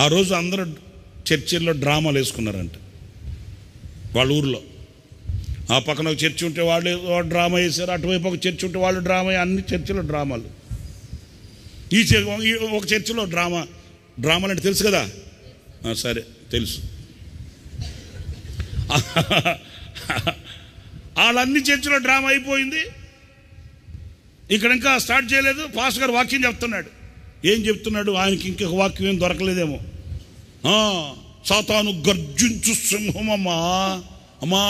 ఆ రోజు అందరూ చర్చిల్లో డ్రామాలు వేసుకున్నారంట వాళ్ళ ఊర్లో. ఆ పక్కన ఒక చర్చి ఉంటే వాళ్ళు డ్రామా వేశారు, అటువైపు ఒక చర్చి ఉంటే వాళ్ళు డ్రామా, అన్ని చర్చిలో డ్రామాలు. ఒక చర్చిలో డ్రామాలు అంటే తెలుసు కదా, సరే తెలుసు. వాళ్ళన్ని చర్చిలో డ్రామా అయిపోయింది. ఇక్కడ ఇంకా స్టార్ట్ చేయలేదు. పాస్టర్ గారు వాక్యం చెప్తున్నాడు. ఏం చెప్తున్నాడు? ఆయనకి ఇంకొక వాక్యం ఏం దొరకలేదేమో. సాతాను గర్జించు సింహం అమ్మా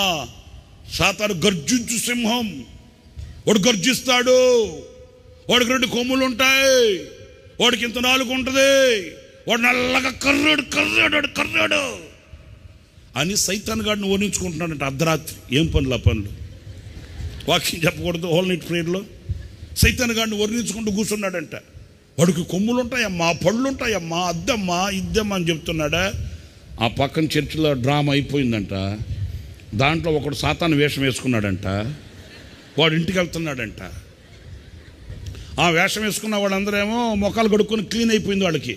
సాతాను గర్జించు సింహం. వాడు గర్జిస్తాడు, వాడికి 2 కొమ్ములు ఉంటాయి, వాడికి ఇంత 4 ఉంటుంది, వాడు నల్లగా కర్రాడు అని సైతాన్ గాడిని ఓడించుకుంటున్నాడంట అర్ధరాత్రి. ఏం పనులు ఆ పనులు? వాక్యం చెప్పకూడదు హోల్ నైట్ ప్రేయర్లో. సైతాన్ గాడిని వర్ణించుకుంటూ కూర్చున్నాడంట. వాడికి కొమ్ములు ఉంటాయమ్మా, పళ్ళు ఉంటాయమ్మా, అద్దమ్మా ఇద్దమ్మా అని చెప్తున్నాడా. ఆ పక్కన చర్చిలో డ్రామా అయిపోయిందంట. దాంట్లో ఒకడు సాతాను వేషం వేసుకున్నాడంట. వాడు ఇంటికి వెళ్తున్నాడంట. ఆ వేషం వేసుకున్న వాళ్ళందరేమో మొఖాలు కడుక్కొని క్లీన్ అయిపోయింది వాళ్ళకి.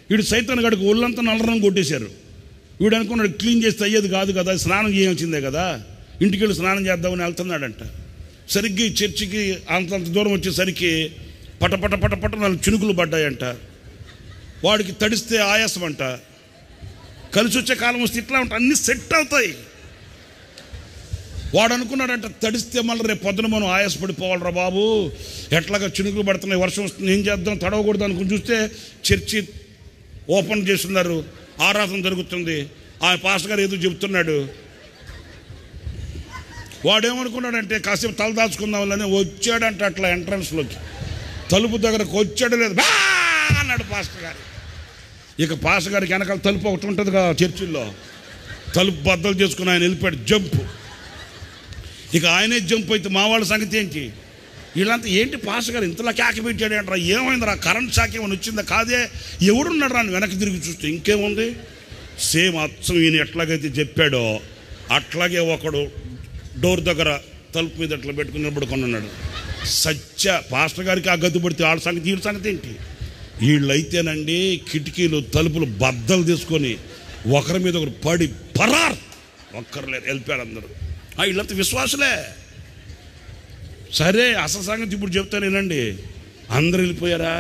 వీడు సైతాన్ గడికి ఒళ్ళంతా నల్లరం కొట్టేశారు. వీడు అనుకున్నాడు క్లీన్ చేస్తే అయ్యేది కాదు కదా, స్నానం చేయాల్సిందే కదా, ఇంటికి వెళ్ళి స్నానం చేద్దామని వెళ్తున్నాడంట. సరిగ్గా చర్చికి అంతంత దూరం వచ్చేసరికి పట 4 చినుకులు పడ్డాయంట. వాడికి తడిస్తే ఆయాసం అంట. కలిసి వచ్చే కాలం వస్తే ఇట్లా ఉంటాయి, అన్నీ సెట్ అవుతాయి. వాడు అనుకున్నాడంట తడిస్తే మళ్ళీ రేపు పొద్దున మనం ఆయాసపడిపోవాలరా బాబు, ఎట్లాగా చినుకులు పడుతున్నాయి, వర్షం వస్తుంది, ఏం చేద్దాం, తడవకూడదు అనుకుని చూస్తే చర్చి ఓపెన్ చేస్తున్నారు, ఆరాధన జరుగుతుంది. ఆ పాస్టర్ గారు ఏదో చెబుతున్నాడు. వాడేమనుకున్నాడంటే కాసేపు తల దాచుకుందామని వచ్చాడంట. అట్లా ఎంట్రన్స్లోకి తలుపు దగ్గరకు వచ్చాడు, లేదు అన్నాడు పాస్టర్ గారు. ఇక పాస్టర్ గారికి వెనకాల తలుపు ఒకటి ఉంటుంది కదా చర్చిల్లో, తలుపు బద్దలు చేసుకుని ఆయన వెళ్ళిపోయాడు జంపు. ఇక ఆయనే జంప్ అయితే మా వాళ్ళ సంగతి ఏంటి? వీళ్ళంతా ఏంటి పాస్టర్ గారు ఇంతలా కేక పెట్టాడు అంటారా, ఏమైందిరా, కరెంట్ షాక్ ఏమైనా వచ్చిందా? కాదే, ఎవడున్నాడు రా అని వెనక్కి తిరిగి చూస్తే ఇంకేముంది, సేమ్ అచ్చం ఈయన ఎట్లాగైతే చెప్పాడో అట్లాగే ఒకడు డోర్ దగ్గర తలుపు మీద అట్లా పెట్టుకుని నిలబడుకున్నాడు. పాస్టర్ గారికి ఆ గతి పడితే వాళ్ళ సంగతి వీళ్ళ సంగతి ఏంటి? వీళ్ళైతేనండి కిటికీలు తలుపులు బద్దలు తీసుకొని ఒకరి మీద ఒకరు పడి పరార్, ఒక్కరు లేదు, వెళ్ళిపోయారు అందరూ. వీళ్ళంతా విశ్వాసులే. సరే అసలు సంగతి ఇప్పుడు చెప్తానేనండి. అందరు వెళ్ళిపోయారా?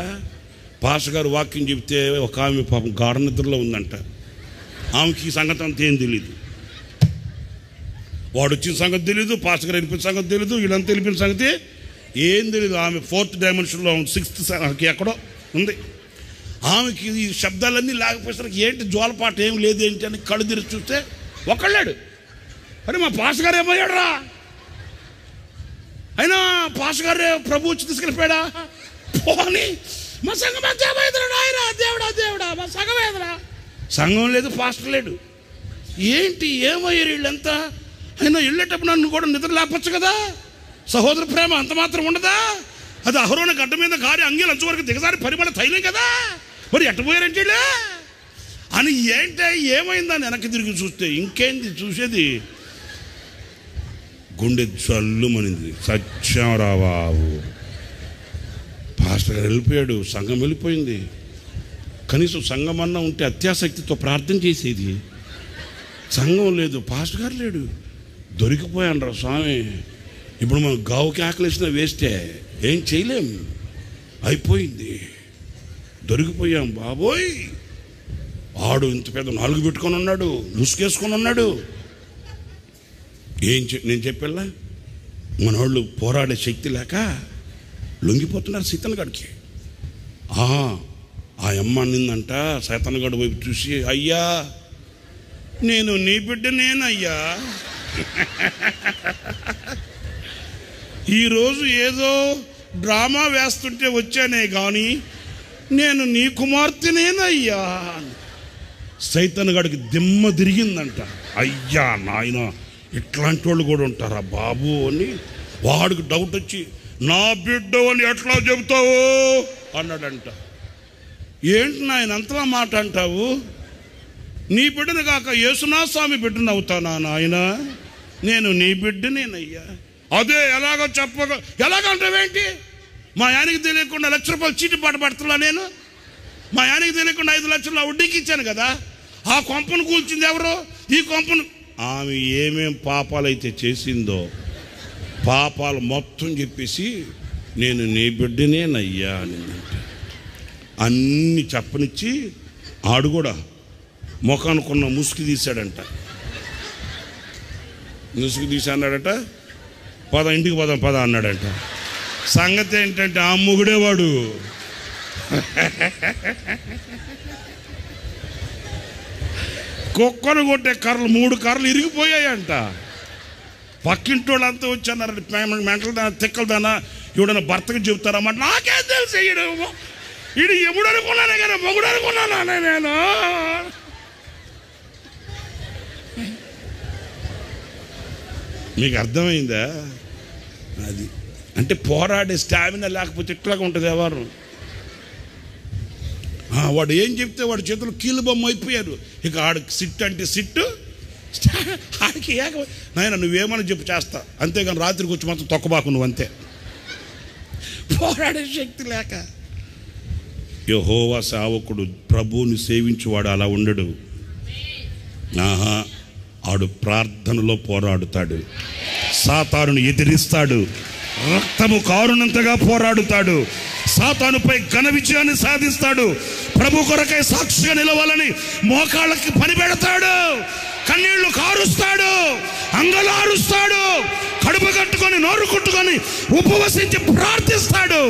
పాస్టర్ గారు వాక్యం చెప్తే ఒక ఆమె పాపం గాఢ నిద్రలో ఉందంట. ఆమెకి ఈ సంగతి అంతా ఏం తెలీదు. వాడు వచ్చిన సంగతి తెలీదు, పాస్టర్ గారు వెళ్ళిపోయిన సంగతి తెలీదు, వీళ్ళంతా వెళ్ళిపోయిన సంగతి ఏం తెలీదు. ఆమె 4th డైమెన్షన్లో 6th ఎక్కడో ఉంది. ఆమెకి ఈ శబ్దాలన్నీ లేకపోయేసరికి ఏంటి జోలపాట ఏం లేదు ఏంటి అని కళ్ళు తెరిచి చూస్తే ఒకళ్ళాడు. అరే మా పాస్టర్ గారు ఏమయ్యాడు రా, అయినా పాస్టర్ గారే ప్రభు వచ్చి తీసుకెళ్ళిపోయాడా? పోనీ మా సంఘం ఆయన దేవుడా మా సంఘం ఏదరా, సంఘం లేదు, పాస్టర్ లేడు, ఏంటి ఏమయ్యారు వీళ్ళంతా? అయినా వెళ్ళేటప్పుడు నన్ను కూడా నిద్ర లేపచ్చు కదా, సహోదర ప్రేమ అంత మాత్రం ఉండదా? అది అహరోను గడ్డ మీద కారి అంగీలు అంచు వరకు దిగసారి పరిమళ తైలం కదా, మరి ఎట్టపోయారంటే అని ఏంటి ఏమైందని వెనక్కి తిరిగి చూస్తే ఇంకేంది చూసేది, గుండె చల్లుమనింది. సత్యంరా బాబు, పాస్టర్ గారు వెళ్ళిపోయాడు, సంఘం వెళ్ళిపోయింది. కనీసం సంఘం అన్నా ఉంటే అత్యాసక్తితో ప్రార్థన చేసేది. సంఘం లేదు, పాస్టర్ గారు లేడు, దొరికిపోయాను రా స్వామి. ఇప్పుడు మనం గావుకి ఆకలిసిన వేస్తే ఏం చేయలేం, అయిపోయింది, దొరికిపోయాం బాబోయ్. ఆడు ఇంత పెద్ద 4 పెట్టుకొని ఉన్నాడు, ముసుకేసుకొని ఉన్నాడు. నేను చెప్పేలా మన వాళ్ళు పోరాడే శక్తి లేక లొంగిపోతున్నారు సీతనగడికి. ఆ అమ్మ నిందంట సైతనగడు వైపు చూసి, అయ్యా నేను నీ బిడ్డనేనయ్యా, ఈరోజు ఏదో డ్రామా వేస్తుంటే వచ్చానే కానీ నేను నీ కుమార్తెనేనయ్యా. సైతనగడికి దిమ్మ తిరిగిందంట. అయ్యా నాయన ఇట్లాంటి వాళ్ళు కూడా ఉంటారా బాబు అని వాడికి డౌట్ వచ్చి, నా బిడ్డ అని ఎట్లా చెబుతావు అన్నాడంట. ఏంటి నాయన అంతలా మాట అంటావు, నీ బిడ్డను కాక యేసునాథ స్వామి బిడ్డను అవుతానా నాయన, నేను నీ బిడ్డనేనయ్యా. అదే ఎలాగంటావేంటి, మా ఆయనకి తెలియకుండా ₹1,00,000 చీటి పాట పడుతున్నా నేను, మా ఆయనకి తెలియకుండా 5 లక్షలు ఆ వడ్డీకి ఇచ్చాను కదా. ఆ కొంపను కూల్చింది ఎవరు? ఈ కొంపను. ఆమె ఏమేం పాపాలైతే చేసిందో పాపాలు మొత్తం చెప్పేసి నేను నీ బిడ్డనేనయ్యా అని అన్ని చెప్పనిచ్చి ఆడు కూడా ముఖానుకున్న ముసుగు తీశాడంట. ముసుగు తీసి అన్నాడట, పద ఇంటికి పద అన్నాడంట. సంగతి ఏంటంటే ఆ మొగుడేవాడు కుక్కను కొట్టే కర్రలు 3 కర్రలు ఇరిగిపోయాయంట. పక్కింటి వాళ్ళంతా వచ్చి అన్నారు, మెంటల్ దానా తిక్కల దానా ఎవడన్నా భర్తకు చెబుతారమ్మా. నాకేం తెలుసు ఈడు ఎముడు అనుకున్నానే కదా మొగుడు అనుకున్నానా నేను. మీకు అర్థమైందా? అది అంటే పోరాడే స్టామినా లేకపోతే ఇట్లాగా ఉంటుంది ఎవరు. వాడు ఏం చెప్తే వాడి చేతులు కీలు బొమ్మ అయిపోయారు. ఇక ఆడికి సిట్ అంటే సిట్టు, ఆడికి నాయన నువ్వేమని చెప్పు చేస్తా, అంతేగాని రాత్రికి వచ్చి మొత్తం తొక్కబాకు నువ్వు అంతే. పోరాడే శక్తి లేక. యెహోవా సేవకుడు ప్రభువుని సేవించువాడు అలా ఉండడు. ఆడు ప్రార్థనలో పోరాడుతాడు, సాతానుని ఎదిరిస్తాడు, రక్తము కారునంతగా పోరాడుతాడు, సాతానుపై ఘన విజయాన్ని సాధిస్తాడు, ప్రభు కొరకై సాక్షిగా నిలవాలని మోకాళ్ళకి పని పెడతాడు, కన్నీళ్లు కారుస్తాడు, అంగలారుస్తాడు, కడుపు కట్టుకొని నోరు కుట్టుకొని ఉపవసించి ప్రార్థిస్తాడు.